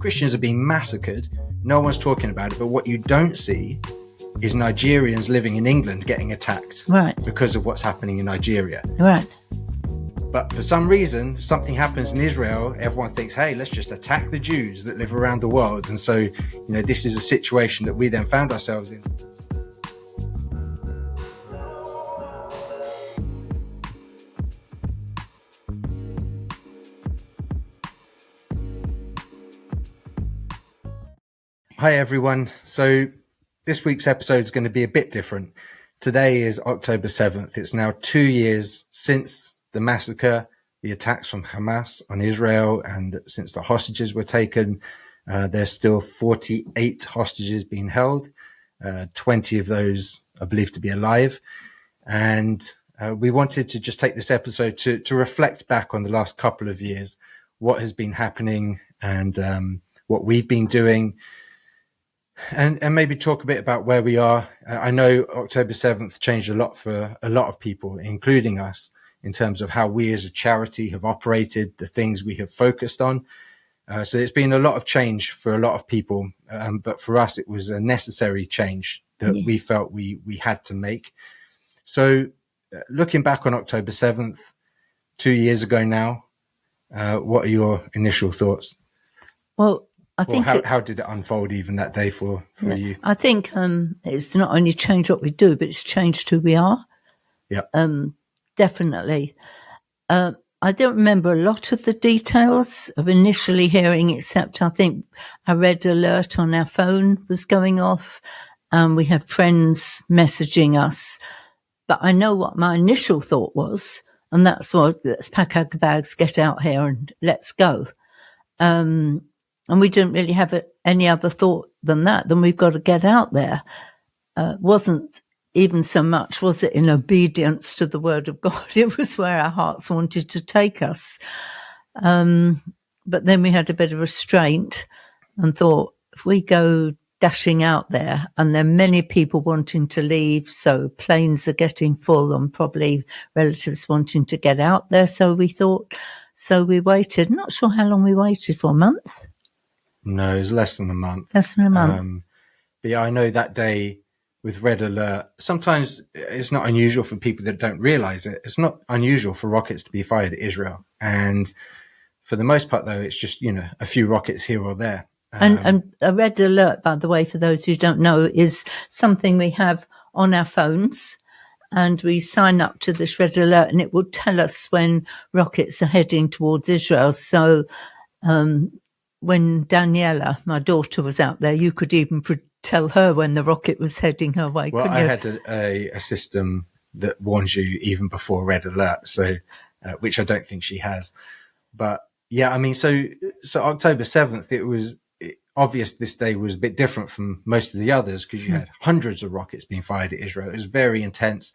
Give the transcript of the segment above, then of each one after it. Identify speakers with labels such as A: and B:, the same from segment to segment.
A: Christians are being massacred. No one's talking about it. But what you don't see is Nigerians living in England getting attacked because of what's happening in Nigeria.
B: Right.
A: But for some reason, something happens in Israel. Everyone thinks, hey, let's just attack the Jews that live around the world. And so, this is a situation that we then found ourselves in. Hi, everyone. So this week's episode is going to be a bit different. Today is October 7th. It's now 2 years since the massacre, the attacks from Hamas on Israel, and since the hostages were taken. There's still 48 hostages being held. 20 of those are believed to be alive. And we wanted to just take this episode to reflect back on the last couple of years, what has been happening and what we've been doing. And maybe talk a bit about where we are. I know October 7th changed a lot for a lot of people, including us, in terms of how we as a charity have operated, the things we have focused on. So it's been a lot of change for a lot of people. But for us, it was a necessary change that we felt we had to make. So looking back on October 7th, 2 years ago now, what are your initial thoughts?
B: Well, I think
A: how did it unfold even that day for you?
B: I think it's not only changed what we do, but it's changed who we are.
A: Yeah.
B: Definitely. I don't remember a lot of the details of initially hearing, except I think a red alert on our phone was going off, and we had friends messaging us. But I know what my initial thought was, and that's what, let's pack our bags, get out here, and let's go. And we didn't really have any other thought than we've got to get out there. Wasn't even so much, was it in obedience to the word of God? It was where our hearts wanted to take us. But then we had a bit of restraint and thought, if we go dashing out there, and there are many people wanting to leave, so planes are getting full and probably relatives wanting to get out there. So we thought, so we waited. Not sure how long we waited for, a month?
A: No, it was less than a month.
B: Less than a month.
A: But yeah, I know that day with Red Alert, sometimes it's not unusual for people that don't realize it. It's not unusual for rockets to be fired at Israel. And for the most part, though, it's just, a few rockets here or there.
B: And a Red Alert, by the way, for those who don't know, is something we have on our phones. And we sign up to this Red Alert, and it will tell us when rockets are heading towards Israel. So, when Daniela, my daughter, was out there, you could even tell her when the rocket was heading her way.
A: Well, I had a system that warns you even before Red Alert, so which I don't think she has. But yeah, I mean, so October 7th, it was obvious this day was a bit different from most of the others because you had hundreds of rockets being fired at Israel. It was very intense.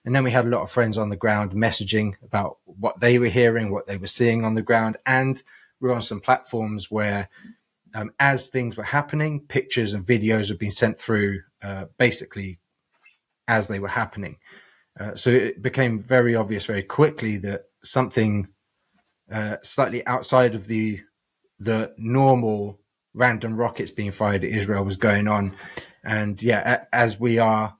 A: And then we had a lot of friends on the ground messaging about what they were hearing, what they were seeing on the ground, and we're on some platforms where, as things were happening, pictures and videos have been sent through basically as they were happening. So it became very obvious very quickly that something slightly outside of the normal random rockets being fired at Israel was going on. And yeah, as we are,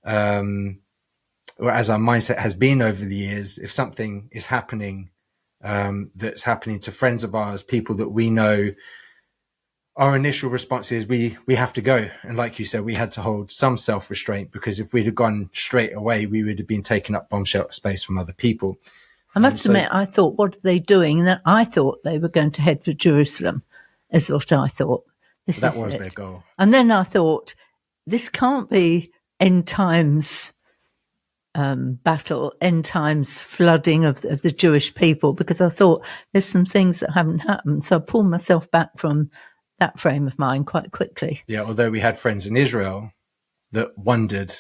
A: or as our mindset has been over the years, if something is happening, that's happening to friends of ours, people that we know, our initial response is we have to go. And like you said, we had to hold some self-restraint because if we'd have gone straight away, we would have been taking up bomb shelter space from other people.
B: I must admit, I thought, what are they doing? And then I thought they were going to head for Jerusalem, is what I thought.
A: That was their goal.
B: And then I thought, this can't be end times battle, end times flooding of the Jewish people, because I thought there's some things that haven't happened. So I pulled myself back from that frame of mind quite quickly.
A: Yeah, although we had friends in Israel that wondered,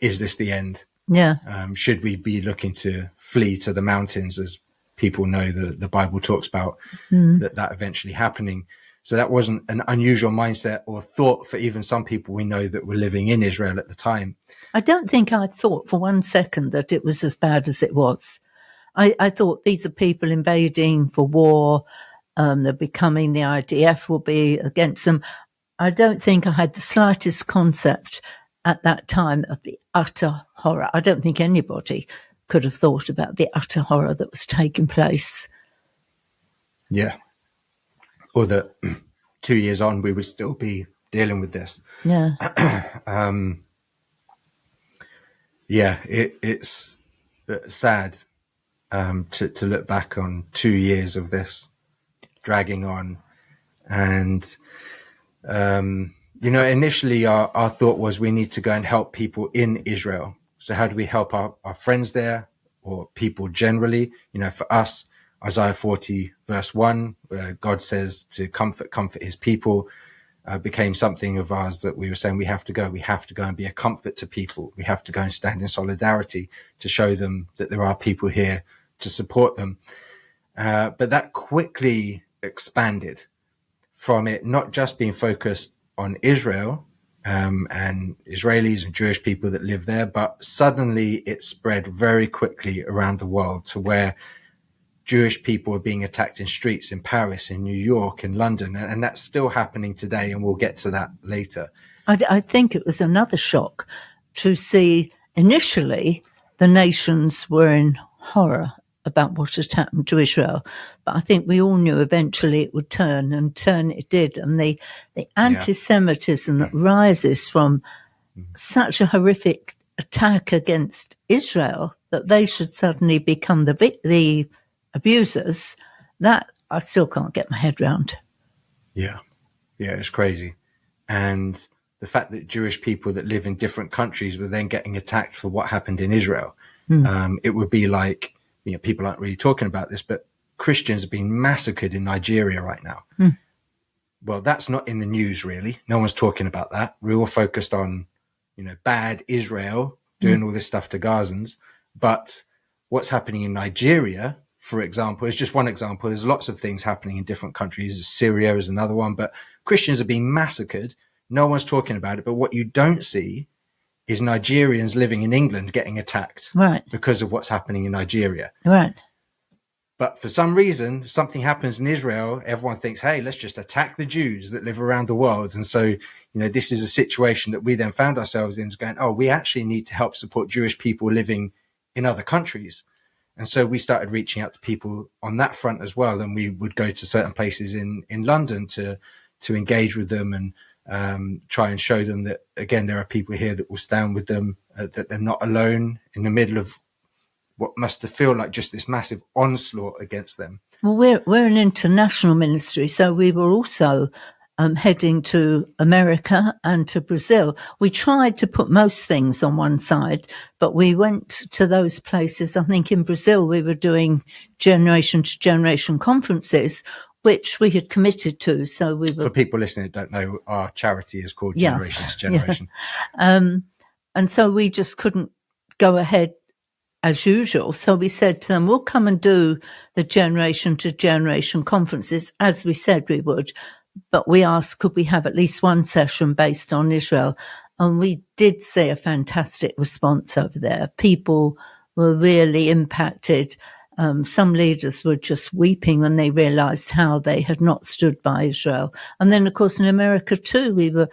A: is this the end?
B: Yeah.
A: Should we be looking to flee to the mountains, as people know the Bible talks about that eventually happening? So that wasn't an unusual mindset or thought for even some people we know that were living in Israel at the time.
B: I don't think I thought for 1 second that it was as bad as it was. I thought these are people invading for war. they're becoming the IDF will be against them. I don't think I had the slightest concept at that time of the utter horror. I don't think anybody could have thought about the utter horror that was taking place.
A: Yeah. Or that 2 years on, we would still be dealing with this.
B: Yeah.
A: It's sad to look back on 2 years of this dragging on. And, initially our thought was we need to go and help people in Israel. So how do we help our friends there or people generally? For us, Isaiah 40 verse 1, where God says to comfort his people, became something of ours that we were saying we have to go and be a comfort to people. We have to go and stand in solidarity to show them that there are people here to support them. But that quickly expanded from it not just being focused on Israel and Israelis and Jewish people that live there, but suddenly it spread very quickly around the world to where Jewish people are being attacked in streets in Paris, in New York, in London, and that's still happening today, and we'll get to that later.
B: I think it was another shock to see initially the nations were in horror about what had happened to Israel, but I think we all knew eventually it would turn it did, and the anti-Semitism that rises from such a horrific attack against Israel that they should suddenly become the abusers, that I still can't get my head round.
A: Yeah, it's crazy. And the fact that Jewish people that live in different countries were then getting attacked for what happened in Israel. It would be like, people aren't really talking about this, but Christians are being massacred in Nigeria right now. Well, that's not in the news, really. No one's talking about that. We're all focused on, bad Israel doing all this stuff to Gazans. But what's happening in Nigeria, for example, is just one example. There's lots of things happening in different countries. Syria is another one, but Christians are being massacred. No one's talking about it. But what you don't see is Nigerians living in England getting attacked because of what's happening in Nigeria.
B: Right.
A: But for some reason, something happens in Israel. Everyone thinks, hey, let's just attack the Jews that live around the world. And so, this is a situation that we then found ourselves in, going, oh, we actually need to help support Jewish people living in other countries. And so we started reaching out to people on that front as well. And we would go to certain places in London to engage with them and try and show them that, again, there are people here that will stand with them, that they're not alone in the middle of what must have felt like just this massive onslaught against them.
B: Well, we're an international ministry, so we were also heading to America and to Brazil. We tried to put most things on one side, but we went to those places. I think in Brazil we were doing generation to generation conferences, which we had committed to. So we were.
A: For people listening that don't know, our charity is called Generation to Generation.
B: And so we just couldn't go ahead as usual. So we said to them, we'll come and do the generation to generation conferences, as we said we would. But we asked, could we have at least one session based on Israel? And we did see a fantastic response over there. People were really impacted. Some leaders were just weeping when they realized how they had not stood by Israel. And then, of course, in America too, we were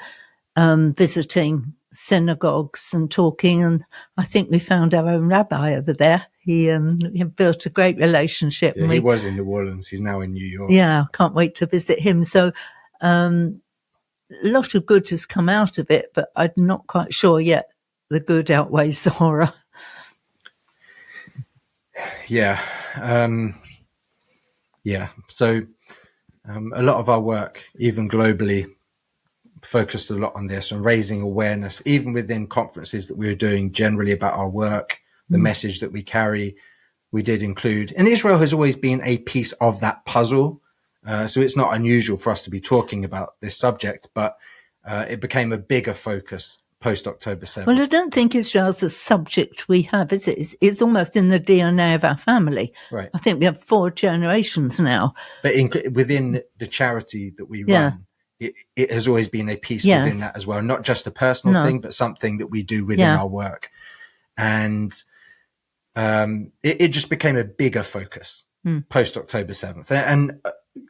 B: visiting synagogues and talking, and I think we found our own rabbi over there. He built a great relationship.
A: Yeah, he was in New Orleans. He's now in New York.
B: Yeah, can't wait to visit him. So a lot of good has come out of it, but I'm not quite sure yet the good outweighs the horror.
A: Yeah. So a lot of our work, even globally, focused a lot on this and raising awareness, even within conferences that we were doing generally about our work, the message that we carry. We did include, and Israel has always been a piece of that puzzle. So it's not unusual for us to be talking about this subject, but it became a bigger focus post October 7th.
B: Well, I don't think Israel's a subject we have, is it? It's almost in the DNA of our family.
A: Right.
B: I think we have 4 generations now.
A: But within the charity that we run, it has always been a piece within that as well. Not just a personal thing, but something that we do within our work. And it just became a bigger focus post October 7th. And,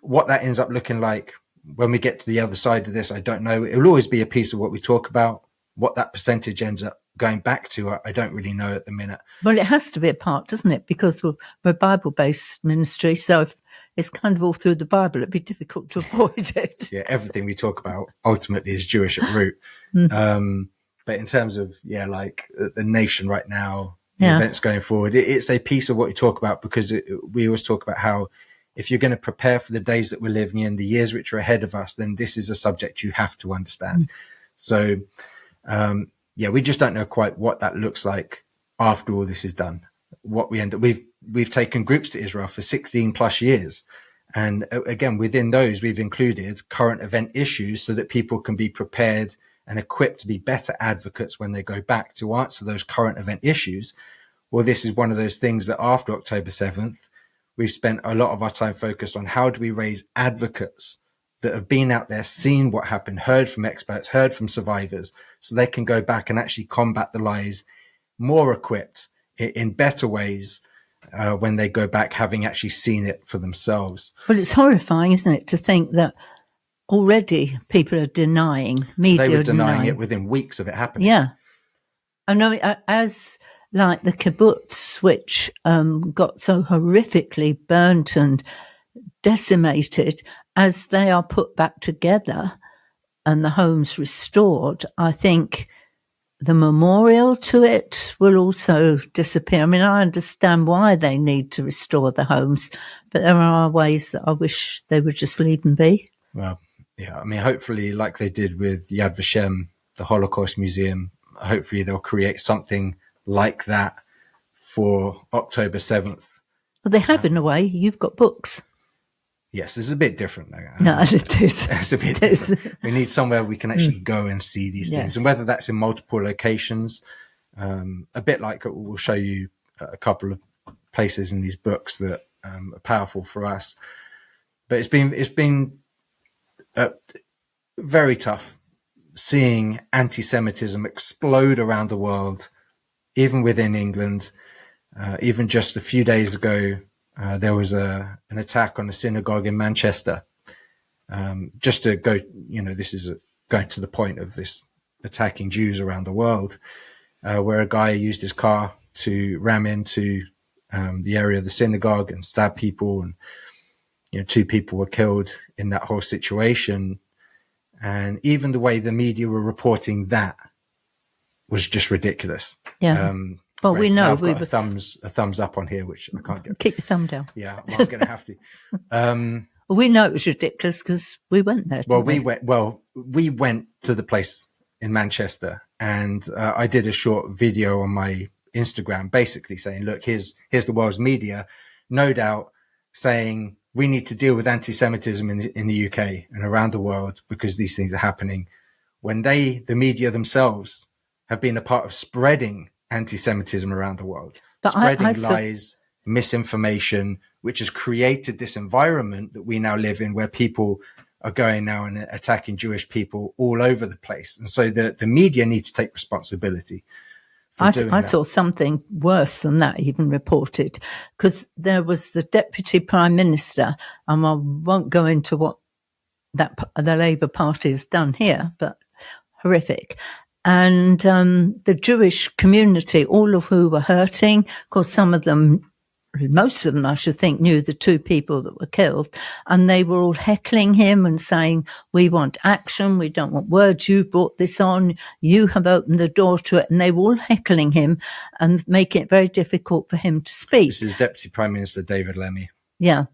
A: what that ends up looking like when we get to the other side of this, I don't know. It will always be a piece of what we talk about. What that percentage ends up going back to, I don't really know at the minute.
B: Well, it has to be a part, doesn't it? Because we're a Bible-based ministry, so if it's kind of all through the Bible, it'd be difficult to avoid it.
A: Yeah, everything we talk about ultimately is Jewish at root. But in terms of, like the nation right now, the events going forward, it's a piece of what we talk about, because we always talk about how if you're going to prepare for the days that we're living in, the years which are ahead of us, then this is a subject you have to understand. So, we just don't know quite what that looks like after all this is done. What we end up, we've taken groups to Israel for 16 plus years. And again, within those, we've included current event issues so that people can be prepared and equipped to be better advocates when they go back to answer those current event issues. Well, this is one of those things that after October 7th, we've spent a lot of our time focused on how do we raise advocates that have been out there, seen what happened, heard from experts, heard from survivors, so they can go back and actually combat the lies more equipped in better ways when they go back, having actually seen it for themselves.
B: Well, it's horrifying, isn't it, to think that already people are denying, media
A: They were denying it within weeks of it happening.
B: Yeah. I know, as like the kibbutz, which got so horrifically burnt and decimated, as they are put back together and the homes restored, I think the memorial to it will also disappear. I mean, I understand why they need to restore the homes, but there are ways that I wish they would just leave them be.
A: Well, yeah, I mean, hopefully, like they did with Yad Vashem, the Holocaust Museum, hopefully they'll create something like that for October 7th.
B: Well, they have in a way. You've got books.
A: Yes, it's a bit different though.
B: No, it is.
A: It's a bit different. We need somewhere we can actually go and see these things, and whether that's in multiple locations, a bit like we'll show you a couple of places in these books that are powerful for us. But it's been very tough seeing anti-Semitism explode around the world, even within England. Even just a few days ago, there was an attack on a synagogue in Manchester. Just to go, this is going to the point of this attacking Jews around the world, where a guy used his car to ram into the area of the synagogue and stab people, and 2 people were killed in that whole situation. And even the way the media were reporting that was just ridiculous.
B: Yeah. Well, we know
A: I've got a thumbs up on here, which I can't get.
B: Keep your thumb down.
A: Yeah, well, I'm going to have to.
B: Well, we know it was ridiculous because we went there.
A: We went to the place in Manchester, and I did a short video on my Instagram, basically saying, "Look, here's the world's media, no doubt, saying we need to deal with anti-Semitism in the UK and around the world because these things are happening." When the media themselves, have been a part of spreading anti-Semitism around the world, but spreading lies, misinformation, which has created this environment that we now live in, where people are going now and attacking Jewish people all over the place. And so the media need to take responsibility. I
B: saw something worse than that even reported, because there was the Deputy Prime Minister, and I won't go into what the Labour Party has done here, but horrific. And the Jewish community, all of who were hurting, of course, most of them, I should think, knew the 2 people that were killed, and they were all heckling him and saying, "We want action, we don't want words, you brought this on, you have opened the door to it," and they were all heckling him and making it very difficult for him to speak.
A: This is Deputy Prime Minister David Lemmy.
B: Yeah.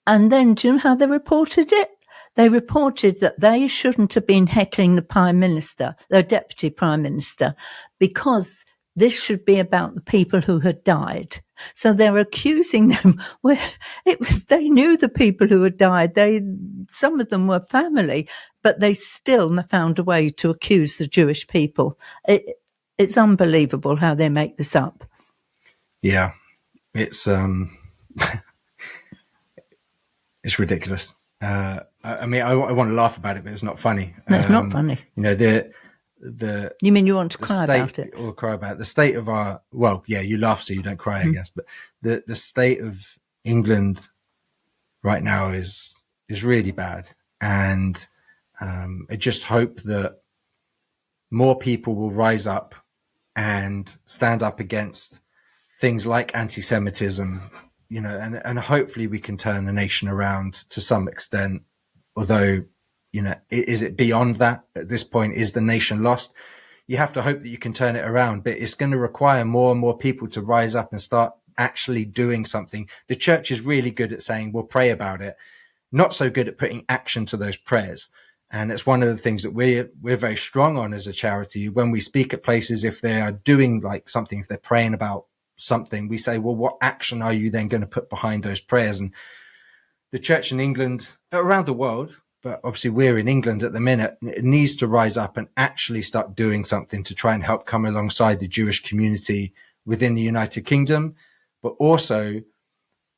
B: And then, do you know how they reported it? They reported that they shouldn't have been heckling the Prime Minister, the Deputy Prime Minister, because this should be about the people who had died. So they're accusing them. Well, they knew the people who had died. Some of them were family, but they still found a way to accuse the Jewish people. It's unbelievable how they make this up.
A: Yeah, it's it's ridiculous. I mean, I want to laugh about it, but it's not funny.
B: No, it's not funny.
A: You
B: mean you want to cry about it?
A: Or cry about it. The state of our, well, yeah, you laugh so you don't cry, I guess. But the state of England right now is is really bad. And I just hope that more people will rise up and stand up against things like anti-Semitism, and hopefully we can turn the nation around to some extent. Although, is it beyond that at this point? Is the nation lost? You have to hope that you can turn it around, but it's going to require more and more people to rise up and start actually doing something. The church is really good at saying, we'll pray about it, not so good at putting action to those prayers. And it's one of the things that we're very strong on as a charity. When we speak at places, if they are doing like something, if they're praying about something, we say, well, what action are you then going to put behind those prayers? And the church in England, around the world, but obviously we're in England at the minute, it needs to rise up and actually start doing something to try and help come alongside the Jewish community within the United Kingdom, but also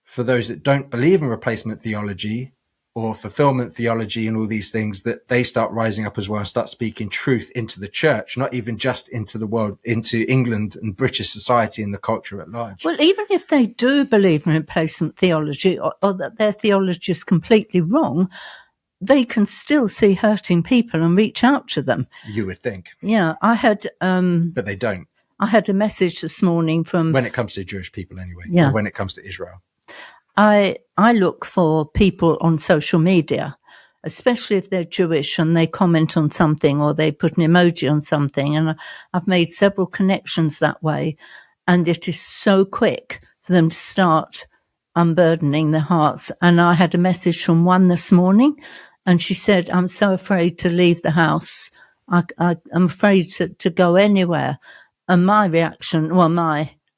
A: for those that don't believe in replacement theology or fulfillment theology and all these things, that they start rising up as well and start speaking truth into the church, not even just into the world, into England and British society and the culture at large.
B: Well, even if they do believe in replacement theology or that their theology is completely wrong, they can still see hurting people and reach out to them.
A: You would think.
B: Yeah, I had...
A: but they don't.
B: I had a message this morning from...
A: When it comes to Jewish people anyway,
B: yeah.
A: Or when it comes to Israel.
B: I look for people on social media, especially if they're Jewish and they comment on something or they put an emoji on something. And I've made several connections that way. And it is so quick for them to start unburdening their hearts. And I had a message from one this morning, and she said, I'm so afraid to leave the house. I'm afraid to go anywhere. And my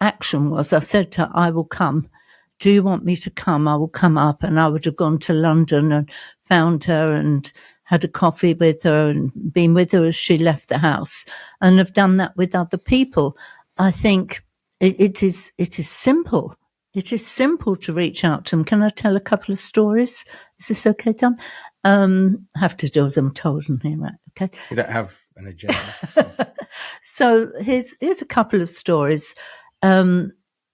B: action was, I said to her, I will come. Do you want me to come? I will come up. And I would have gone to London and found her and had a coffee with her and been with her as she left the house, and have done that with other people. I think it is simple. It is simple to reach out to them. Can I tell a couple of stories? Is this okay, Tom? I have to do as I'm told in here, right? Okay.
A: We don't have an agenda.
B: So here's a couple of stories. I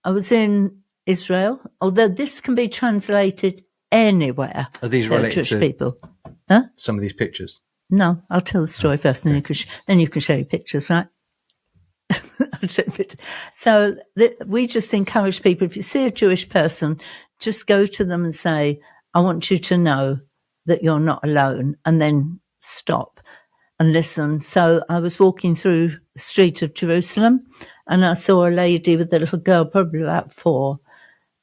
B: was in Israel, although this can be translated anywhere.
A: Are these related
B: Jewish
A: to
B: people? Huh?
A: Some of these pictures?
B: No, I'll tell the story first, and then you can show your pictures, right? So we just encourage people, if you see a Jewish person, just go to them and say, I want you to know that you're not alone, and then stop and listen. So I was walking through the street of Jerusalem, and I saw a lady with a little girl, probably about 4,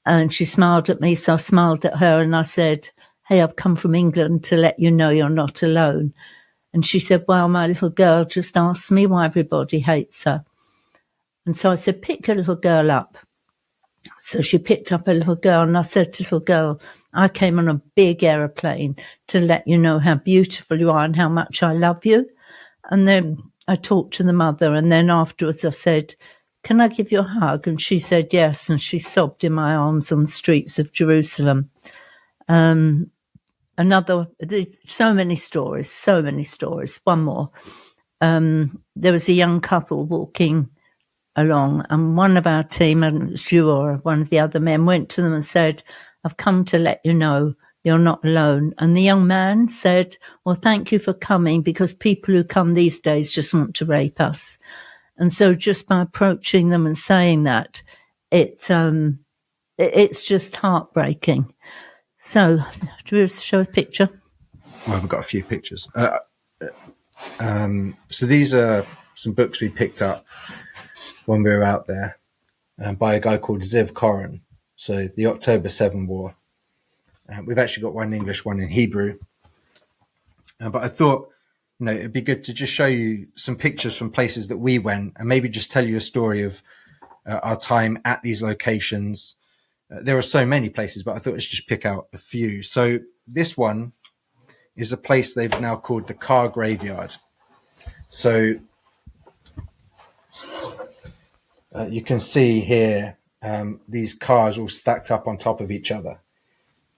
B: and she smiled at me. So I smiled at her and I said, hey, I've come from England to let you know you're not alone. And she said, well, my little girl just asked me why everybody hates her. And so I said, pick your little girl up. So she picked up a little girl, and I said to the little girl, I came on a big aeroplane to let you know how beautiful you are and how much I love you. And then I talked to the mother, and then afterwards I said, can I give you a hug? And she said yes, and she sobbed in my arms on the streets of Jerusalem. So many stories. One more. There was a young couple walking along, and one of our team, and it was you or one of the other men, went to them and said, I've come to let you know you're not alone. And the young man said, well, thank you for coming, because people who come these days just want to rape us. And so just by approaching them and saying that, it's just heartbreaking. So do we show a picture?
A: Well, we've got a few pictures. So these are some books we picked up when we were out there by a guy called Ziv Koren. So the October 7th War. We've actually got one in English, one in Hebrew. But I thought, it'd be good to just show you some pictures from places that we went, and maybe just tell you a story of our time at these locations. There are so many places, but I thought let's just pick out a few. So this one is a place they've now called the Car Graveyard. So you can see here these cars all stacked up on top of each other.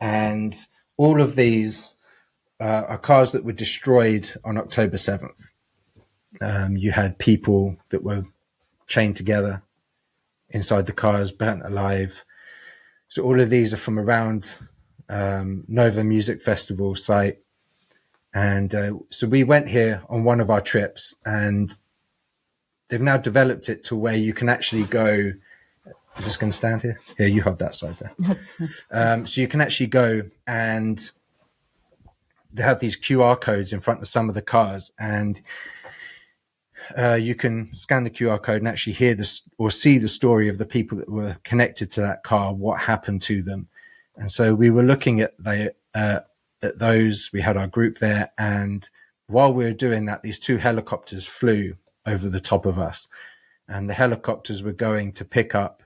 A: And all of these are cars that were destroyed on October 7th. You had people that were chained together inside the cars, burnt alive. So all of these are from around Nova Music Festival site. And so we went here on one of our trips, and they've now developed it to where you can actually go. I'm just going to stand here. Here, you hold that side there. So you can actually go, and they have these QR codes in front of some of the cars, and you can scan the QR code and actually hear this or see the story of the people that were connected to that car, what happened to them. And so we were looking at those. We had our group there, and while we were doing that, these two helicopters flew over the top of us, and the helicopters were going to pick up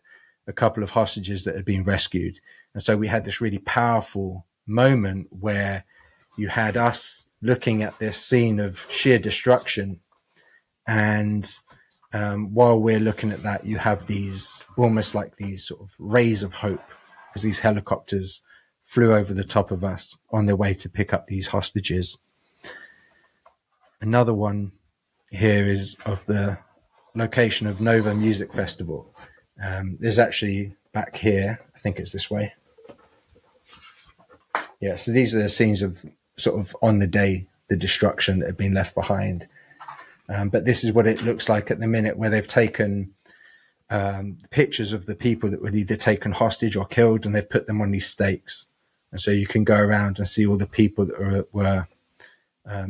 A: a couple of hostages that had been rescued. And so we had this really powerful moment where you had us looking at this scene of sheer destruction, and while we're looking at that, you have these almost like these sort of rays of hope as these helicopters flew over the top of us on their way to pick up these hostages. Another one here is of the location of Nova Music Festival. There's actually back here, I think it's this way. Yeah, so these are the scenes of sort of on the day, the destruction that had been left behind. But this is what it looks like at the minute, where they've taken pictures of the people that were either taken hostage or killed, and they've put them on these stakes. And so you can go around and see all the people that were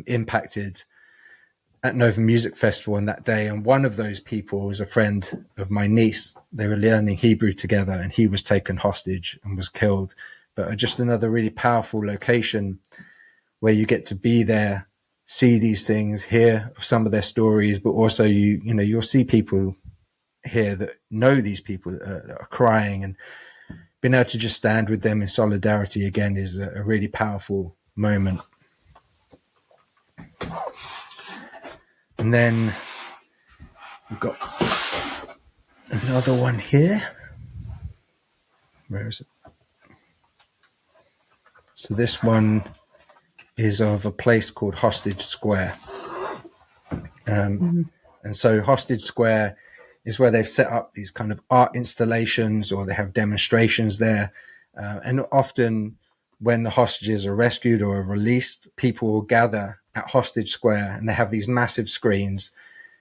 A: impacted at Nova Music Festival on that day. And one of those people was a friend of my niece. They were learning Hebrew together, and he was taken hostage and was killed. But just another really powerful location where you get to be there, see these things, hear some of their stories, but also you'll see people here that know these people that are crying, and being able to just stand with them in solidarity again is a really powerful moment. And then we've got another one here. Where is it? So this one is of a place called Hostage Square. And so Hostage Square is where they've set up these kind of art installations, or they have demonstrations there. And often when the hostages are rescued or are released, people will gather at Hostage Square, and they have these massive screens,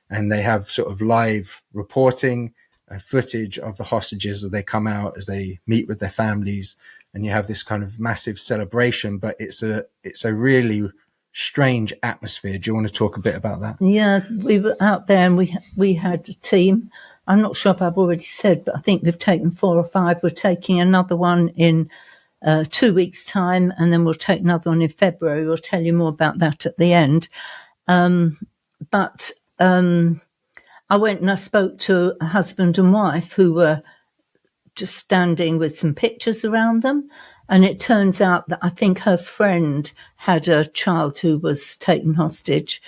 A: and they have sort of live reporting and footage of the hostages as they come out, as they meet with their families. And you have this kind of massive celebration, but it's a really strange atmosphere. Do you want to talk a bit about that?
B: Yeah, we were out there, and we had a team. I'm not sure if I've already said, but I think we've taken 4 or 5. We're taking another one in 2 weeks' time, and then we'll take another one in February. We'll tell you more about that at the end. But I went and I spoke to a husband and wife who were just standing with some pictures around them. And it turns out that I think her friend had a child who was taken hostage.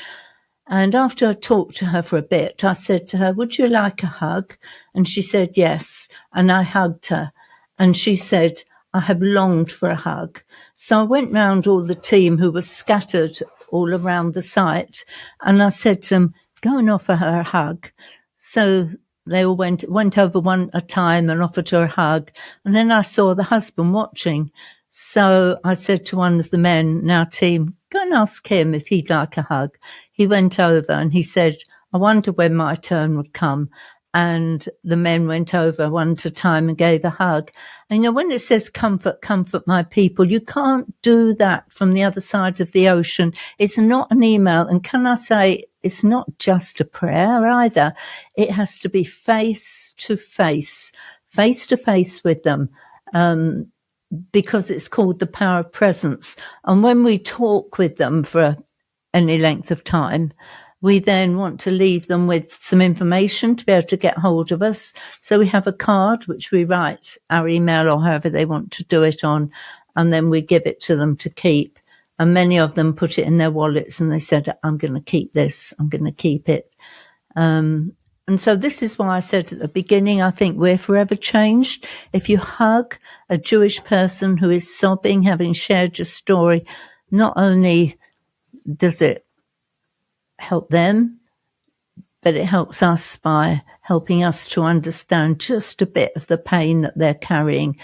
B: And after I talked to her for a bit, I said to her, "Would you like a hug?" And she said yes. And I hugged her. And she said, "I have longed for a hug." So I went round all the team who were scattered all around the site, and I said to them, "Go and offer her a hug." So they all went over one at a time and offered her a hug. And then I saw the husband watching. So I said to one of the men in our team, "Go and ask him if he'd like a hug." He went over and he said, "I wonder when my turn would come." And the men went over one at a time and gave a hug. And when it says comfort, comfort my people, you can't do that from the other side of the ocean. It's not an email. And can I say, it's not just a prayer either. It has to be face to face with them, because it's called the power of presence. And when we talk with them for any length of time, we then want to leave them with some information to be able to get hold of us. So we have a card which we write our email or however they want to do it on, and then we give it to them to keep. And many of them put it in their wallets, and they said, "I'm going to keep this, I'm going to keep it." And so this is why I said at the beginning, I think we're forever changed. If you hug a Jewish person who is sobbing, having shared your story, not only does it help them, but it helps us by helping us to understand just a bit of the pain that they're carrying.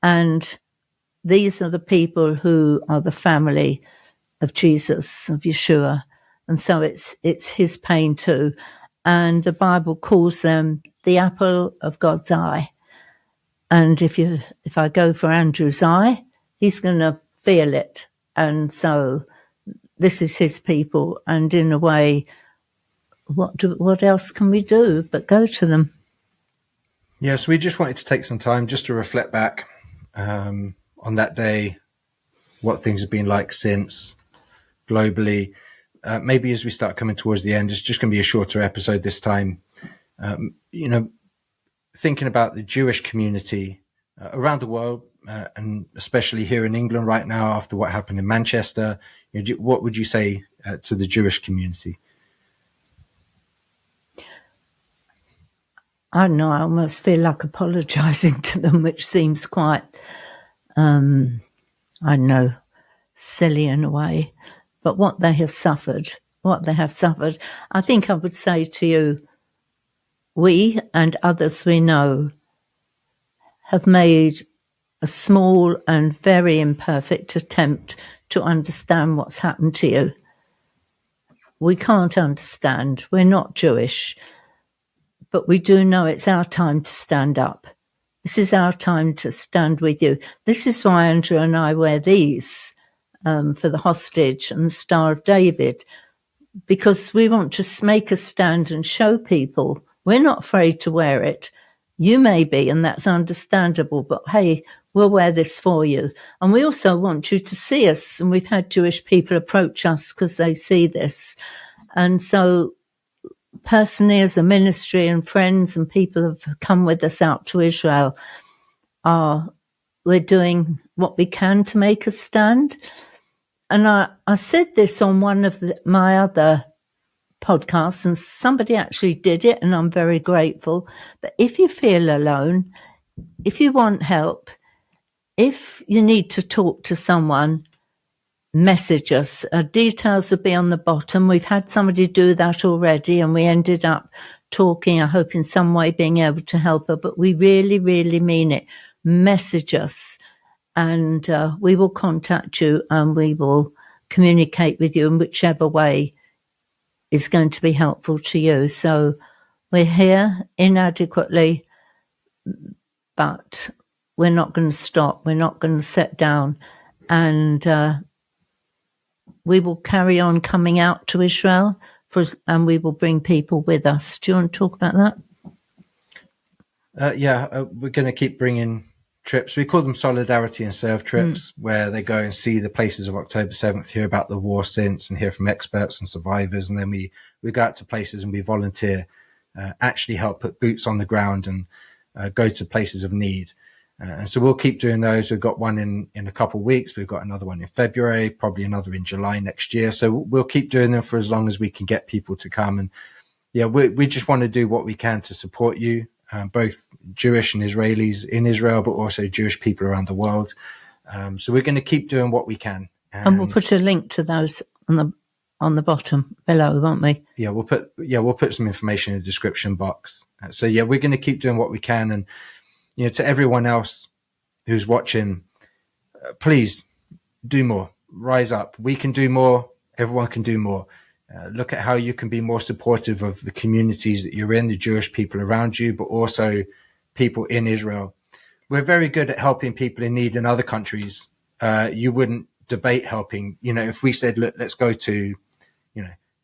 B: And these are the people who are the family of Jesus, of Yeshua. And so it's his pain too. And the Bible calls them the apple of God's eye. And if I go for Andrew's eye, he's going to feel it. And so this is his people. And in a way, what else can we do but go to them?
A: Yes, we just wanted to take some time just to reflect back on that day, what things have been like since globally. Maybe as we start coming towards the end, it's just going to be a shorter episode this time. Thinking about the Jewish community around the world, and especially here in England right now after what happened in Manchester, what would you say to the Jewish community?
B: I don't know, I almost feel like apologising to them, which seems quite, I don't know, silly in a way. But what they have suffered, I think I would say to you, we and others we know have made a small and very imperfect attempt to understand what's happened to you. We can't understand. We're not Jewish. But we do know it's our time to stand up. This is our time to stand with you. This is why Andrew and I wear these for the hostage and the Star of David, because we want to make a stand and show people we're not afraid to wear it. You may be, and that's understandable, but hey, we'll wear this for you. And we also want you to see us. And we've had Jewish people approach us because they see this. And so personally, as a ministry and friends and people have come with us out to Israel, we're doing what we can to make a stand. And I said this on one of my other podcasts, and somebody actually did it, and I'm very grateful. But if you feel alone, if you want help, if you need to talk to someone, message us. Details will be on the bottom. We've had somebody do that already, and we ended up talking, I hope in some way being able to help her, but we really, really mean it. Message us, and we will contact you, and we will communicate with you in whichever way is going to be helpful to you. So we're here inadequately, but we're not going to stop. We're not going to sit down, and we will carry on coming out to Israel, and we will bring people with us. Do you want to talk about
A: that? We're going to keep bringing trips. We call them solidarity and serve trips, where they go and see the places of October 7th, hear about the war since, and hear from experts and survivors. And then we go out to places and we volunteer, actually help put boots on the ground and go to places of need. And so we'll keep doing those. We've got one in a couple of weeks. We've got another one in February, probably another in July next year. So we'll keep doing them for as long as we can get people to come. And we just want to do what we can to support you, both Jewish and Israelis in Israel, but also Jewish people around the world. So we're going to keep doing what we can.
B: And we'll put a link to those on the bottom below, won't we?
A: We'll put some information in the description box. So we're going to keep doing what we can. And to everyone else who's watching, please do more. Rise up. We can do more. Everyone can do more. Look at how you can be more supportive of the communities that you're in, the Jewish people around you, but also people in Israel. We're very good at helping people in need in other countries. You wouldn't debate helping. If we said, look, let's go to,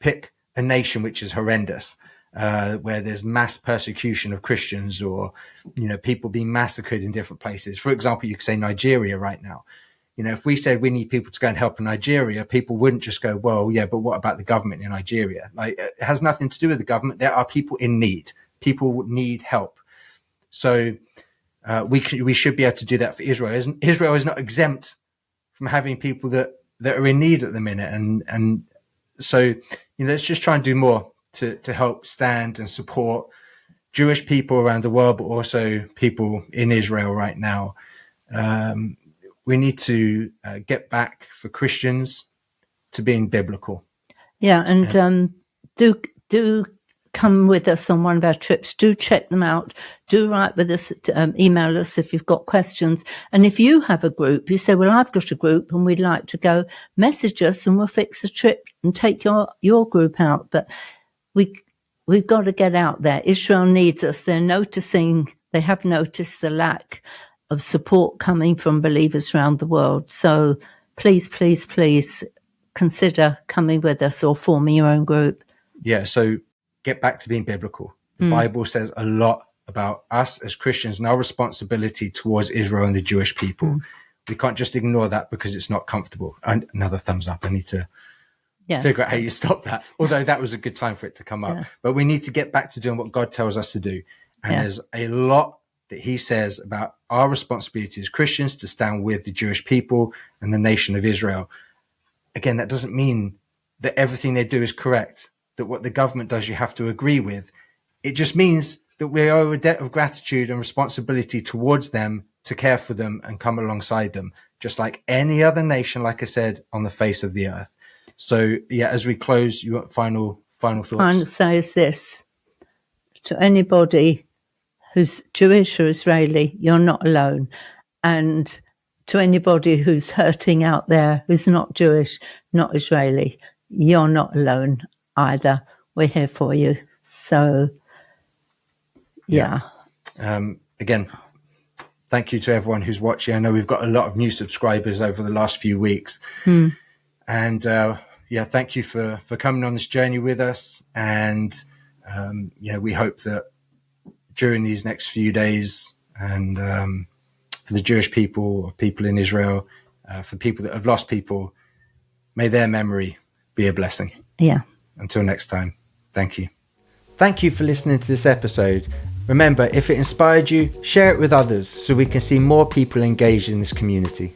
A: pick a nation which is horrendous, where there's mass persecution of Christians, or, people being massacred in different places. For example, you could say Nigeria right now. If we said we need people to go and help in Nigeria, people wouldn't just go, well, yeah, but what about the government in Nigeria? Like, it has nothing to do with the government. There are people in need. People need help. So we should be able to do that for Israel. Israel is not exempt from having people that are in need at the minute. And so, let's just try and do more to help stand and support Jewish people around the world, but also people in Israel right now. We need to get back for Christians to being biblical.
B: Yeah, and do come with us on one of our trips, do check them out. Do write with us, email us if you've got questions. And if you have a group, you say, well, I've got a group and we'd like to go, message us and we'll fix the trip and take your group out. But we've got to get out there. Israel needs us. They have noticed the lack of support coming from believers around the world. So please, please, please consider coming with us or forming your own group.
A: Yeah, so get back to being biblical. The Bible says a lot about us as Christians and our responsibility towards Israel and the Jewish people. We can't just ignore that because it's not comfortable. And another thumbs up. I need to figure out how you stop that. Although that was a good time for it to come up. But we need to get back to doing what God tells us to do. And there's a lot that he says about our responsibility as Christians to stand with the Jewish people and the nation of Israel. Again, that doesn't mean that everything they do is correct, that what the government does you have to agree with. It just means that we owe a debt of gratitude and responsibility towards them to care for them and come alongside them, just like any other nation, like I said, on the face of the earth. So, as we close, you want final thoughts?
B: Final say is this: to anybody who's Jewish or Israeli, you're not alone. And to anybody who's hurting out there, who's not Jewish, not Israeli, you're not alone either. We're here for you. So,
A: again, thank you to everyone who's watching. I know we've got a lot of new subscribers over the last few weeks. And thank you for coming on this journey with us. And, we hope that during these next few days and for the Jewish people or people in Israel, for people that have lost people, may their memory be a blessing.
B: Yeah.
A: Until next time, thank you. Thank you for listening to this episode. Remember, if it inspired you, share it with others so we can see more people engaged in this community.